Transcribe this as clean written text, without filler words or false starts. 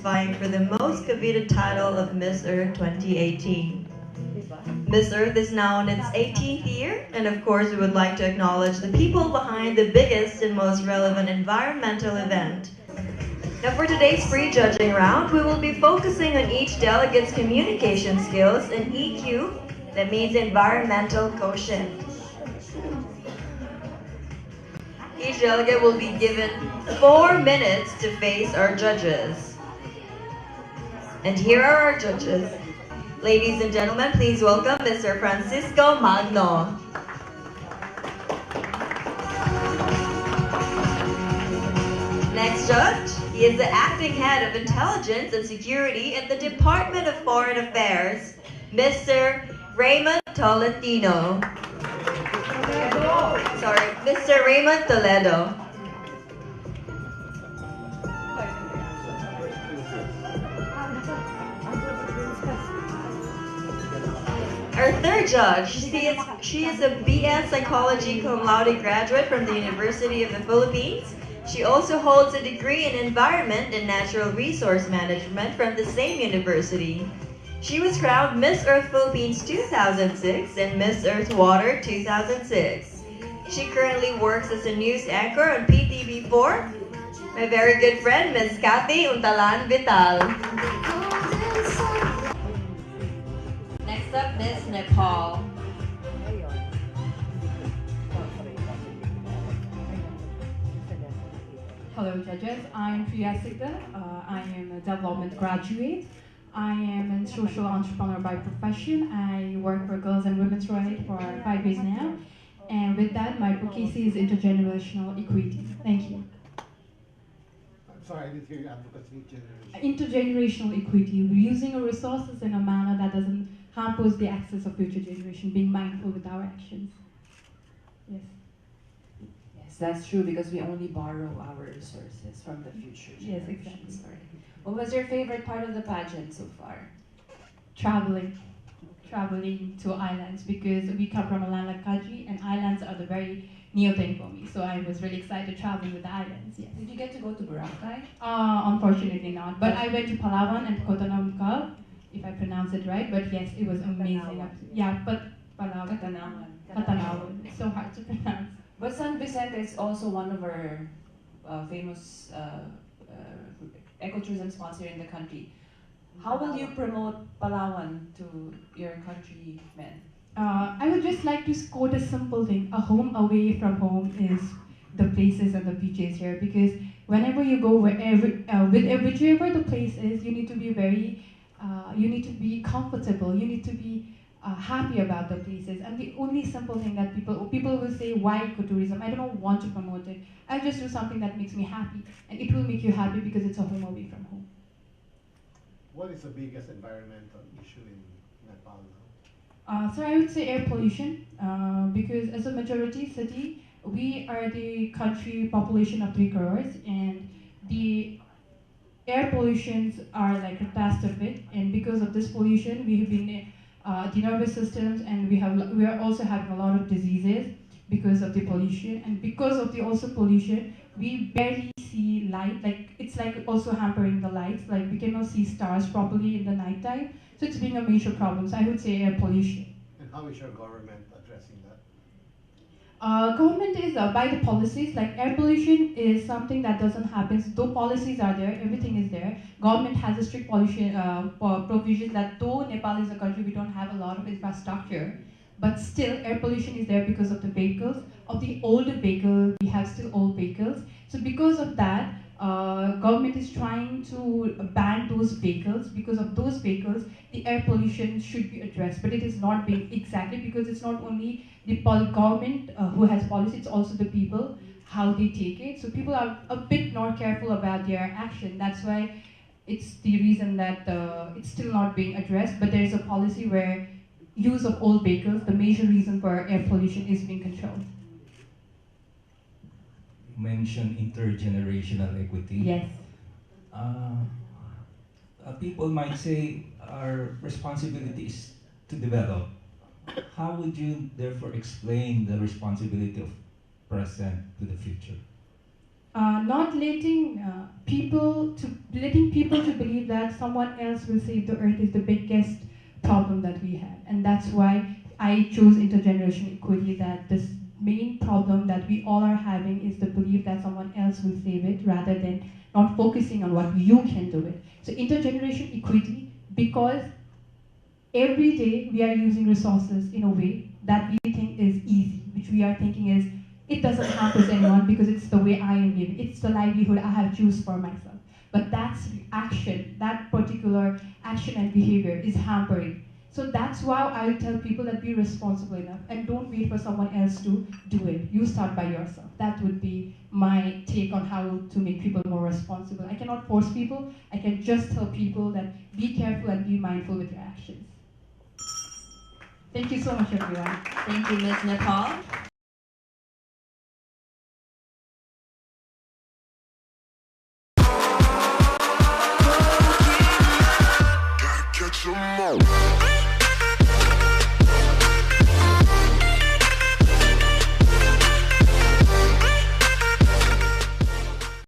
vying for the most coveted title of Miss Earth 2018. Miss Earth is now in its 18th year, and of course we would like to acknowledge the people behind the biggest and most relevant environmental event. Now for today's pre-judging round, we will be focusing on each delegate's communication skills and EQ, that means environmental quotient. Each delegate will be given 4 minutes to face our judges. And here are our judges. Ladies and gentlemen, please welcome Mr. Francisco Magno. Next judge, he is the acting head of Intelligence and Security at the Department of Foreign Affairs, Mr. Raymond Tolentino. Sorry, Mr. Raymond Toledo. Our third judge, she is a BS Psychology cum laude graduate from the University of the Philippines. She also holds a degree in Environment and Natural Resource Management from the same university. She was crowned Miss Earth Philippines 2006 and Miss Earth Water 2006. She currently works as a news anchor on PTV4. My very good friend, Ms. Cathy Untalan Vital. Next up, Ms. Nepal. Hello judges, I'm Priya Sigdel. I am a development graduate. I am a social entrepreneur by profession. I work for Girls and Women's Rights for 5 years now. And with that, my advocacy is intergenerational equity. Thank you. I'm sorry, I didn't hear your advocacy. Intergenerational equity, using our resources in a manner that doesn't hamper the access of future generation, being mindful with our actions. Yes. Yes, that's true because we only borrow our resources from the future Yes, generations. exactly. Right. What was your favorite part of the pageant so far? Traveling to islands, because we come from a land like Kaji, and islands are the very new thing for me. So I was really excited traveling with the islands. Yes. Did you get to go to Boracay? Unfortunately not, but I went to Palawan and Cotonou, if I pronounce it right. But yes, it was amazing. Yeah, but Palawan. Katanawan. It's so hard to pronounce. But San Vicente is also one of our famous ecotourism spots here in the country. How will you promote Palawan to your countrymen? I would just like to quote a simple thing: a home away from home is the places and the beaches here. Because whenever you go, whichever the place is, you need to be you need to be comfortable. You need to be happy about the places. And the only simple thing that people will say, why ecotourism? I don't want to promote it. I'll just do something that makes me happy, and it will make you happy because it's a home away from home. What is the biggest environmental issue in Nepal now? So I would say air pollution, because as a majority city, we are the country population of 3 crores, and the air pollutions are like a catastrophic, and because of this pollution, we have been the nervous systems, and we are also having a lot of diseases because of the pollution, and because of the also pollution, we barely see light. Like it's like also hampering the lights. Like we cannot see stars properly in the nighttime. So it's being a major problem. So I would say air pollution. And how is your government addressing that? Government is by the policies. Like air pollution is something that doesn't happen. So though policies are there, everything is there. Government has a strict pollution provisions that though Nepal is a country, we don't have a lot of infrastructure, but still air pollution is there because of the vehicles, of the older vehicles. We have still old vehicles. So because of that, government is trying to ban those vehicles. Because of those vehicles, the air pollution should be addressed, but it is not being exactly, because it's not only the government who has policy, it's also the people, how they take it. So people are a bit not careful about their action. That's why it's the reason that it's still not being addressed, but there is a policy where use of old vehicles, the major reason for air pollution, is being controlled. You mentioned intergenerational equity. Yes. People might say our responsibility is to develop. How would you therefore explain the responsibility of present to the future? not letting people to believe that someone else will save the earth is the biggest problem that we have, and that's why I chose intergenerational equity. That this main problem that we all are having is the belief that someone else will save it, rather than not focusing on what you can do it. So intergenerational equity, because every day we are using resources in a way that we think is easy, which we are thinking is, it doesn't harm to anyone because it's the way I am living. It's the livelihood I have choose for myself. But that's action, that particular action and behavior is hampering. So that's why I tell people that be responsible enough and don't wait for someone else to do it. You start by yourself. That would be my take on how to make people more responsible. I cannot force people. I can just tell people that be careful and be mindful with your actions. Thank you so much, everyone. Thank you, Ms. Nepal. Catch 'em all.